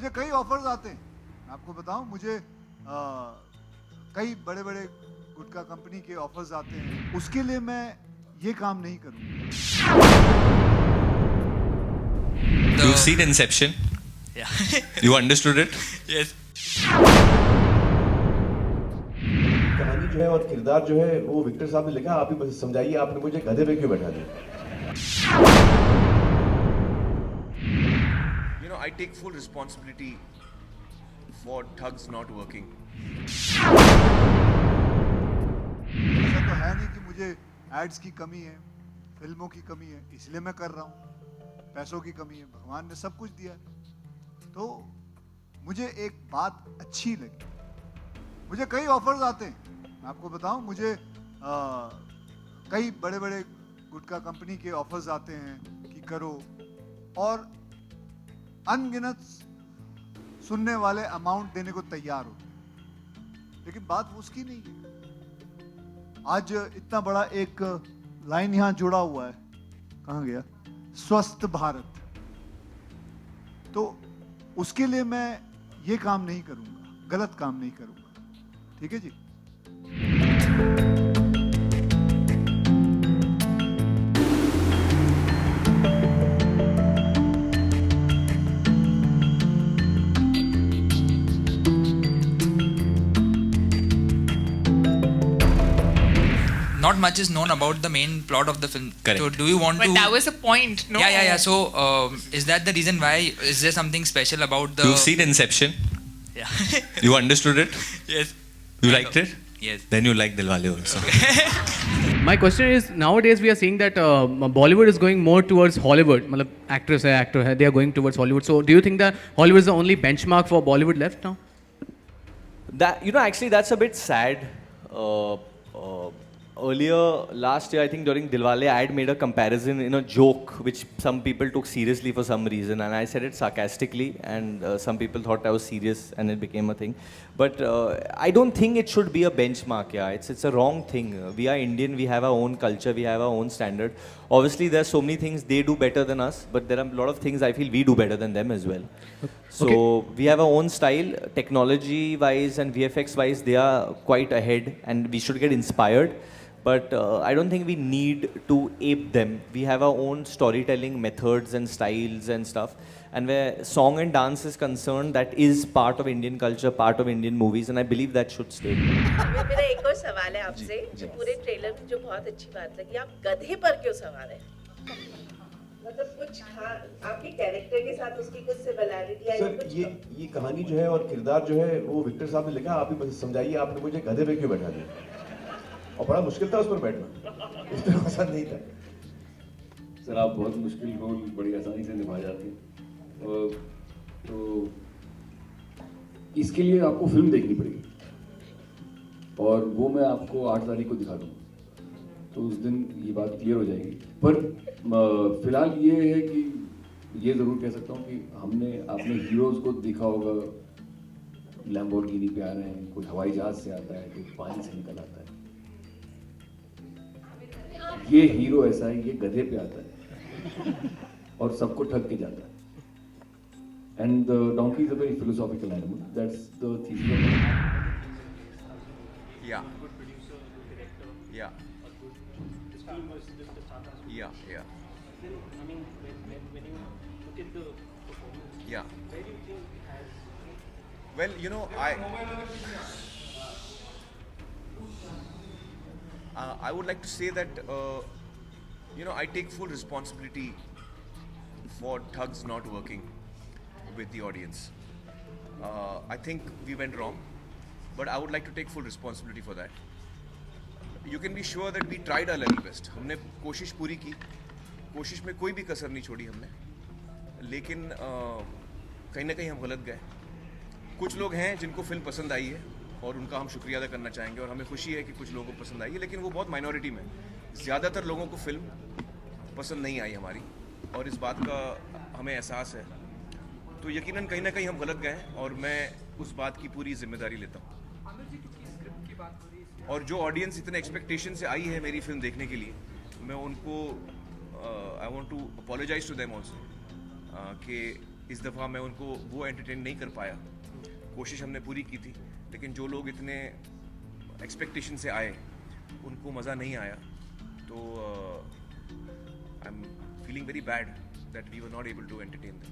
मुझे कई ऑफर्स आते हैं, मैं आपको बताऊं, मुझे कई बड़े बड़े गुटखा कंपनी के ऑफर्स आते हैं, उसके लिए मैं ये काम नहीं करूंगा। You've seen Inception. Yeah. You understood it. Yes. कहानी जो है और किरदार जो है वो विक्टर साहब ने लिखा, आप ही बस समझाइए, आपने मुझे गधे पे क्यों बैठा दिया? You know, I take full responsibility for thugs not working. ऐसा तो है नहीं कि मुझे एड्स की कमी है, फिल्मों की कमी है, इसलिए मैं कर रहा हूँ। पैसों की कमी है, भगवान ने सब कुछ दिया। तो मुझे एक बात अच्छी लगी, मुझे कई ऑफर्स आते हैं, मैं आपको बताऊं, मुझे कई बड़े बड़े गुटखा कंपनी के ऑफर्स आते हैं कि करो, और अनगिनत सुनने वाले अमाउंट देने को तैयार हो, लेकिन बात उसकी नहीं है। आज इतना बड़ा एक लाइन यहां जुड़ा हुआ है, कहां गया, स्वस्थ भारत, तो उसके लिए मैं ये काम नहीं करूंगा, गलत काम नहीं करूंगा। ठीक है जी। Not much is known about the main plot of the film. Correct. So do you want But to? that was the point, no? Yeah. So is that the reason why? Is there something special about the? You've seen Inception. Yeah. You understood it. Yes. You liked it. Yes. Then you like Dilwale also. My question is, nowadays we are seeing that Bollywood is going more towards Hollywood. मतलब actress है, actor है, they are going towards Hollywood. So do you think that Hollywood is the only benchmark for Bollywood left now? That, you know, actually that's a bit sad. Earlier last year, I think during Dilwale, I had made a comparison in a joke which some people took seriously for some reason, and I said it sarcastically, and some people thought I was serious, and it became a thing. But I don't think it should be a benchmark. Yeah, it's a wrong thing. We are Indian. We have our own culture. We have our own standard. Obviously, there are so many things they do better than us, but there are a lot of things I feel we do better than them as well. So we have our own style, technology-wise and VFX-wise. They are quite ahead, and we should get inspired. But I don't think we need to ape them. We have our own storytelling methods and styles and stuff. And where song and dance is concerned, that is part of Indian culture, part of Indian movies, and I believe that should stay. मेरा एक और सवाल है आपसे, जो पूरे trailer में जो बहुत अच्छी बात लगी, आप गधे पर क्यों सवार हैं? मतलब कुछ आपके कैरेक्टर के साथ उसकी कुछ सिमिलैरिटी है? सर, ये कहानी जो है और किरदार जो है वो विक्टर साहब ने लिखा, आप ही बस समझाइए, आपने मुझे गधे पे क्यों बैठा दिया? और बड़ा मुश्किल था उस पर बैठना, इतना आसान नहीं था। सर, आप बहुत मुश्किल रोल बड़ी आसानी से निभा जाते हैं, तो इसके लिए आपको फिल्म देखनी पड़ेगी, और वो मैं आपको 8 तारीख को दिखा दूँगा, तो उस दिन ये बात क्लियर हो जाएगी। पर फिलहाल ये है कि ये ज़रूर कह सकता हूँ कि आपने हीरोज़ को देखा होगा, लैम्बोर्गिनी पे आ रहे हैं, कोई हवाई जहाज़ से आता है, कोई पानी से निकल आता है। ये हीरो ऐसा है, ये गधे पे आता है और सबको ठग के जाता है। And the donkey is a very philosophical animal. That's the thesis of it. Yeah. Yeah. Yeah. Yeah. Yeah. Well, you know, I would like to say that, you know, I take full responsibility for thugs not working with the audience. I think we went wrong, but I would like to take full responsibility for that. You can be sure that we tried our level best. हमने कोशिश पूरी की, कोशिश में कोई भी कसर नहीं छोड़ी हमने, लेकिन कहीं ना कहीं हम गलत गए। कुछ लोग हैं जिनको फिल्म पसंद आई है, और उनका हम शुक्रिया अदा करना चाहेंगे, और हमें खुशी है कि कुछ लोगों को पसंद आई है, लेकिन वो बहुत माइनॉरिटी में। ज़्यादातर लोगों को फिल्म पसंद नहीं आई हमारी, और इस बात का हमें एहसास है। तो यकीनन कहीं ना कहीं हम गलत गए, और मैं उस बात की पूरी जिम्मेदारी लेता हूँ। और जो ऑडियंस इतने एक्सपेक्टेशन से आई है मेरी फिल्म देखने के लिए, मैं उनको I want to apologise to them also कि इस दफ़ा मैं उनको वो एंटरटेन नहीं कर पाया। कोशिश हमने पूरी की थी, लेकिन जो लोग इतने एक्सपेक्टेशन से आए उनको मज़ा नहीं आया। तो I am feeling very bad that we were not able to entertain them.